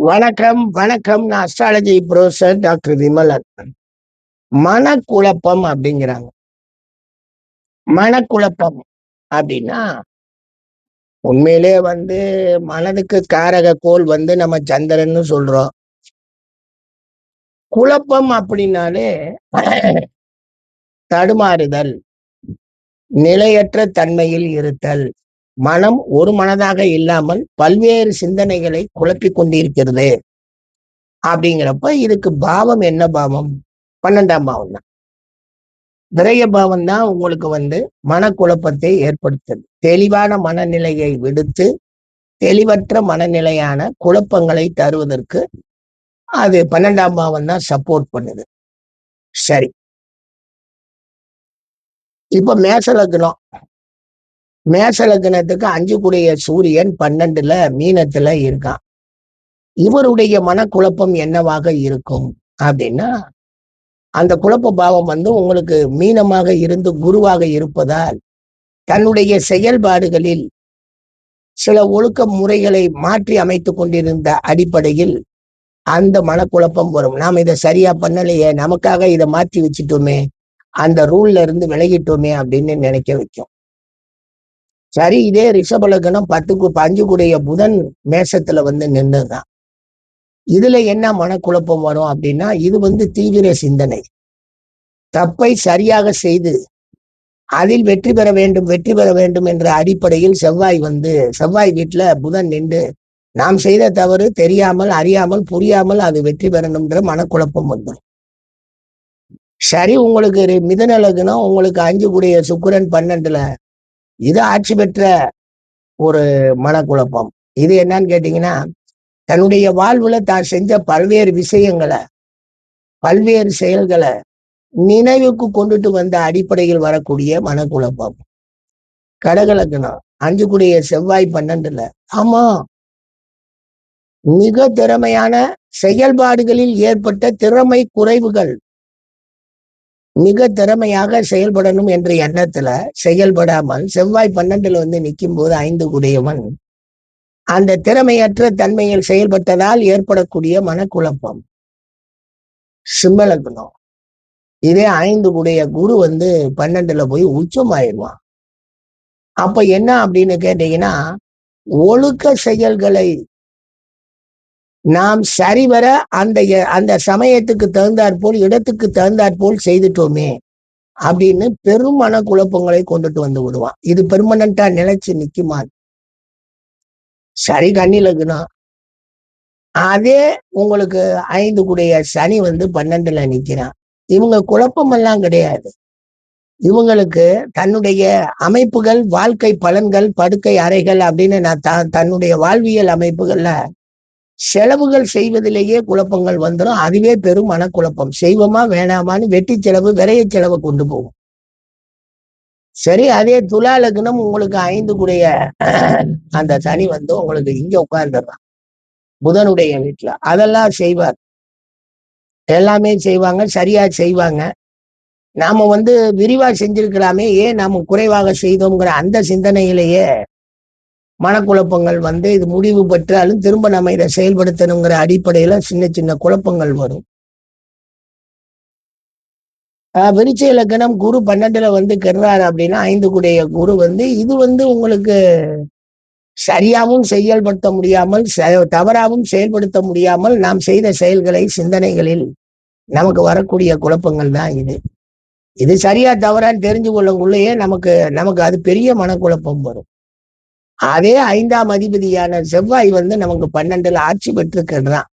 வணக்கம், வணக்கம். நான் அஸ்ட்ராலஜி புரொஃபசர் டாக்டர் விமலன். மனக்குழப்பம் அப்படிங்கிறாங்க. மனக்குழப்பம் அப்படின்னா, உண்மையிலே மனதுக்கு காரக கோள் நம்ம சந்திரன்னு சொல்றோம். குழப்பம் அப்படின்னாலே தடுமாறுதல், நிலையற்ற தன்மையில் இருத்தல், மனம் ஒரு மனதாக இல்லாமல் பல்வேறு சிந்தனைகளை குழப்பிக் கொண்டிருக்கிறது. அப்படிங்கிறப்ப இதுக்கு பாவம் என்ன பாவம்? 12ஆம் பாவம் தான். விரய பாவம் தான் உங்களுக்கு மனக்குழப்பத்தை ஏற்படுத்துது. தெளிவான மனநிலையை விடுத்து தெளிவற்ற மனநிலையான குழப்பங்களை தருவதற்கு அது 12ஆம் பாவம் தான் சப்போர்ட் பண்ணுது. சரி, இப்ப மேஷ லக்னம். மேஷ லக்னத்துக்கு 5 கூடிய சூரியன் 12ல மீனத்துல இருக்கான். இவருடைய மனக்குழப்பம் என்னவாக இருக்கும் அப்படின்னா, அந்த குழப்ப பாவம் உங்களுக்கு மீனமாக இருந்து குருவாக இருப்பதால் தன்னுடைய செயல்பாடுகளில் சில ஒழுக்க முறைகளை மாற்றி அமைத்துக் கொண்டிருந்த அடிப்படையில் அந்த மனக்குழப்பம் வரும். நாம் இதை சரியா பண்ணலையே, நமக்காக இதை மாற்றி வச்சுட்டோமே, அந்த ரூல்ல இருந்து விலகிட்டோமே அப்படின்னு நினைக்க வைக்கும். சரி, இதே ரிஷப லக்னம் 5 கூடிய புதன் மேஷத்துல நின்றுதான். இதுல என்ன மனக்குழப்பம் வரும் அப்படின்னா, இது தீவிர சிந்தனை. தப்பை சரியாக செய்து அதில் வெற்றி பெற வேண்டும் என்ற அடிப்படையில் செவ்வாய் வீட்டுல புதன் நின்று நாம் செய்த தவறு தெரியாமல் அறியாமல் புரியாமல் அது வெற்றி பெறணும்ன்ற மனக்குழப்பம் வந்துடும். சரி, உங்களுக்கு மிதுன லக்னம், உங்களுக்கு 5 கூடிய சுக்கிரன் 12ல இது ஆட்சி பெற்ற ஒரு மனக்குழப்பம். இது என்னன்னு கேட்டீங்கன்னா, தன்னுடைய வாழ்வுல தான் செஞ்ச பல்வேறு விஷயங்களை பல்வேறு செயல்களை நினைவுக்கு கொண்டுட்டு வந்த அடிப்படையில் வரக்கூடிய மனக்குழப்பம். கடக லக்னம் 5 கூடிய செவ்வாய் 12ல, ஆமா, மிக திறமையான செயல்பாடுகளில் ஏற்பட்ட திறமை குறைவுகள், மிக திறமையாக செயல்படணும் என்ற எண்ணத்துல செயல்படாமல் செவ்வாய் 12ல நிற்கும் போது 5 கூடியவன் அந்த திறமையற்ற தன்மையில் செயல்பட்டதால் ஏற்படக்கூடிய மனக்குழப்பம். சிம்ம லக்னம், இதே 5 கூடிய குரு 12ல போய் உச்சமாயிடுவான். அப்ப என்ன அப்படின்னு கேட்டீங்கன்னா, ஒழுக்க செயல்களை நாம் சரிவர அந்த சமயத்துக்கு தகுந்தாற்போல் இடத்துக்கு தகுந்தாற்போல் செய்துட்டோமே அப்படின்னு பெரும் மனக்குழப்பங்களை கொண்டுட்டு விடுவான். இது பெர்மனண்டா நிலைச்சு நிக்குமா? சரி, கன்னி லக்னம், அதே உங்களுக்கு 5 கூடிய சனி 12ல நிக்கிறான். இவங்க குழப்பம் எல்லாம் கிடையாது. இவங்களுக்கு தன்னுடைய அமைப்புகள், வாழ்க்கை பலன்கள், படுக்கை அறைகள் அப்படின்னு நான் தன்னுடைய வாழ்வியல் அமைப்புகள்ல செலவுகள் செய்வதிலேயே குழப்பங்கள் வந்துடும். அதுவே பெரும் மனக்குழப்பம். செய்வோமா வேணாமான்னு வெட்டி செலவு, விரைய செலவை கொண்டு போகும். சரி, அதே துலா லக்னம், உங்களுக்கு 5 கூடிய அந்த சனி உங்களுக்கு இங்க உட்கார்ந்துடுறான் புதனுடைய வீட்டுல. அதெல்லாம் செய்வார், எல்லாமே செய்வாங்க, சரியா செய்வாங்க. நாம விரிவா செஞ்சிருக்கலாமே, ஏன் நாம குறைவாக செய்தோங்கிற அந்த சிந்தனையிலேயே மனக்குழப்பங்கள் இது முடிவு பெற்றாலும் திரும்ப நம்ம இதை செயல்படுத்தணுங்கிற அடிப்படையில சின்ன சின்ன குழப்பங்கள் வரும். விருச்சிக லக்னம், குரு 12ல கெடுறாரு அப்படின்னா 5 கூடிய குரு இது உங்களுக்கு சரியாகவும் செயல்படுத்த முடியாமல் தவறாகவும் செயல்படுத்த முடியாமல் நாம் செய்த செயல்களை சிந்தனைகளில் நமக்கு வரக்கூடிய குழப்பங்கள் தான் இது. இது சரியா தவறான்னு தெரிஞ்சு கொள்ளக்குள்ளேயே நமக்கு அது பெரிய மனக்குழப்பம் வரும். அதே 5ஆம் அதிபதியான செவ்வாய் நமக்கு 12ல ஆட்சி பெற்றிருக்கிறான்.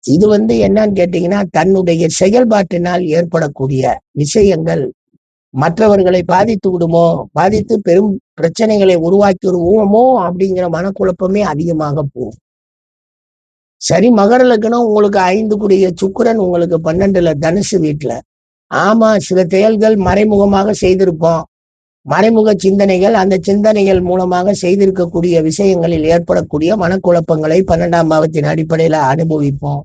இது என்னன்னு கேட்டீங்கன்னா, தன்னுடைய செயல்பாட்டினால் ஏற்படக்கூடிய விஷயங்கள் மற்றவர்களை பாதித்து விடுமோ, பாதித்து பெரும் பிரச்சனைகளை உருவாக்கி விடுவோமோ அப்படிங்கிற மனக்குழப்பமே அதிகமாக போகும். சரி, மகர லக்னம், உங்களுக்கு 5 கூடிய சுக்கிரன் உங்களுக்கு 12ல தனுசு வீட்டுல. ஆமா, சில செயல்கள் மறைமுகமாக செய்திருப்போம். மறைமுக சிந்தனைகள், அந்த சிந்தனைகள் மூலமாக செய்திருக்கக்கூடிய விஷயங்களில் ஏற்படக்கூடிய மனக்குழப்பங்களை 12ஆம் பாவத்தின் அடிப்படையில அனுபவிப்போம்.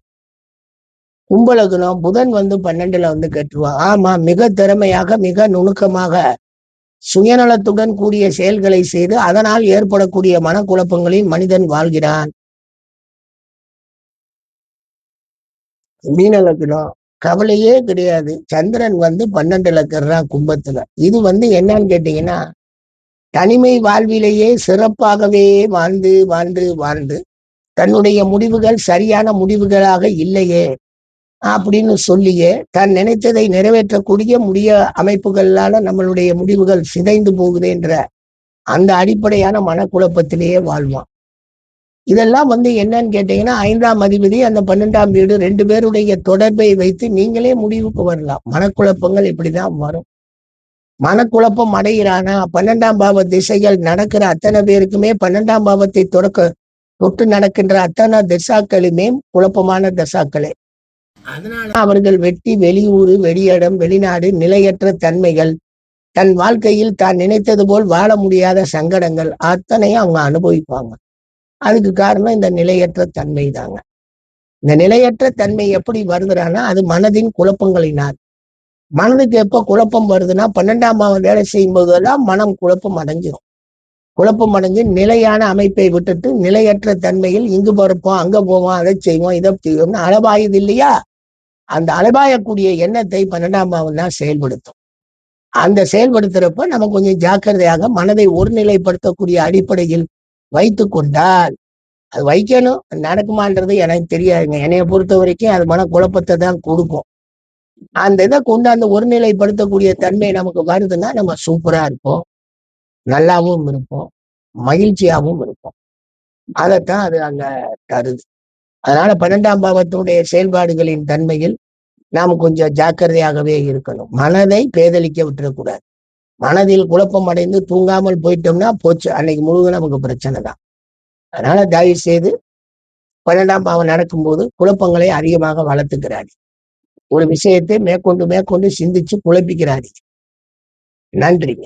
கும்பலக்னம், புதன் 12ல கட்டுருவான். ஆமா, மிக திறமையாக மிக நுணுக்கமாக சுயநலத்துடன் கூடிய செயல்களை செய்து அதனால் ஏற்படக்கூடிய மனக்குழப்பங்களில் மனிதன் வாழ்கிறான். மீன லக்னம் கவலையே கிடையாது. சந்திரன் 12ல இருக்கிறான் கும்பத்துல. இது என்னன்னு கேட்டீங்கன்னா, தனிமை வாழ்விலேயே சிறப்பாகவே வாழ்ந்து வாழ்ந்து வாழ்ந்து தன்னுடைய முடிவுகள் சரியான முடிவுகளாக இல்லையே அப்படின்னு சொல்லியே தான் நினைத்ததை நிறைவேற்றக்கூடிய அமைப்புகளால நம்மளுடைய முடிவுகள் சிதைந்து போகுது என்ற அந்த அடிப்படையான மனக்குழப்பத்திலேயே வாழ்வான். இதெல்லாம் என்னன்னு கேட்டீங்கன்னா 5ஆம் அதிபதி அந்த 12ஆம் வீடு 2 பேருடைய தொடர்பை வைத்து நீங்களே முடிவுக்கு வரலாம். மனக்குழப்பங்கள் இப்படிதான் வரும். மனக்குழப்பம் அடைகிறானா 12ஆம் பாவ திசைகள் நடக்கிற அத்தனை பேருக்குமே 12ஆம் பாவத்தை தொட்டு நடக்கின்ற அத்தனை திசாக்களுமே குழப்பமான தசாக்களே. அதனால அவர்கள் வெட்டி வெளியூரு வெளியிடம் வெளிநாடு நிலையற்ற தன்மைகள் தன் வாழ்க்கையில் தான் நினைத்தது போல் வாழ முடியாத சங்கடங்கள் அத்தனையும் அவங்க அனுபவிப்பாங்க. அதுக்கு காரணம் இந்த நிலையற்ற தன்மை தாங்க. இந்த நிலையற்ற தன்மை எப்படி வருதுன்னா அது மனதின் குழப்பங்களினால். மனதுக்கு எப்ப குழப்பம் வருதுன்னா 12ஆம் பாவம் வேலை செய்யும் போதெல்லாம் மனம் குழப்பம் அடைஞ்சிடும். குழப்பம் அடைஞ்சு நிலையான அமைப்பை விட்டுட்டு நிலையற்ற தன்மையில் இங்கு பிறப்போம் அங்க போவோம் அதை செய்வோம் இதை செய்வோம்னு அளவாயுது இல்லையா? அந்த அளவாயக்கூடிய எண்ணத்தை 12ஆம் பாவம் தான் செயல்படுத்தும். அந்த செயல்படுத்துறப்ப நம்ம கொஞ்சம் ஜாக்கிரதையாக மனதை ஒருநிலைப்படுத்தக்கூடிய அடிப்படையில் வைத்து கொண்டால் அது வைக்கணும். நடக்குமான்றது எனக்கு தெரியாதுங்க. என்னைய பொறுத்த வரைக்கும் அது மன குழப்பத்தை தான் கொடுக்கும். அந்த இதை கொண்டாந்து ஒருநிலைப்படுத்தக்கூடிய தன்மை நமக்கு வருதுன்னா நம்ம சூப்பரா இருப்போம், நல்லாவும் இருப்போம், மகிழ்ச்சியாகவும் இருப்போம். அதைத்தான் அது அங்க தருது. அதனால 12ஆம் பாவத்தினுடைய செயல்பாடுகளின் தன்மையில் நாம் கொஞ்சம் ஜாக்கிரதையாகவே இருக்கணும். மனதை பேதலிக்க விட்டுறக்கூடாது. மனதில் குழப்பம் அடைந்து தூங்காமல் போயிட்டோம்னா போச்சு, அன்னைக்கு முழுவதும் நமக்கு பிரச்சனை தான். அதனால தயவு செய்து 12ஆம் பாவம் நடக்கும்போது குழப்பங்களை அதிகமாக வளர்த்துக்கிறாரு. ஒரு விஷயத்தை மேற்கொண்டு மேற்கொண்டு சிந்திச்சு குழப்பிக்கிறாரு. நன்றிங்க.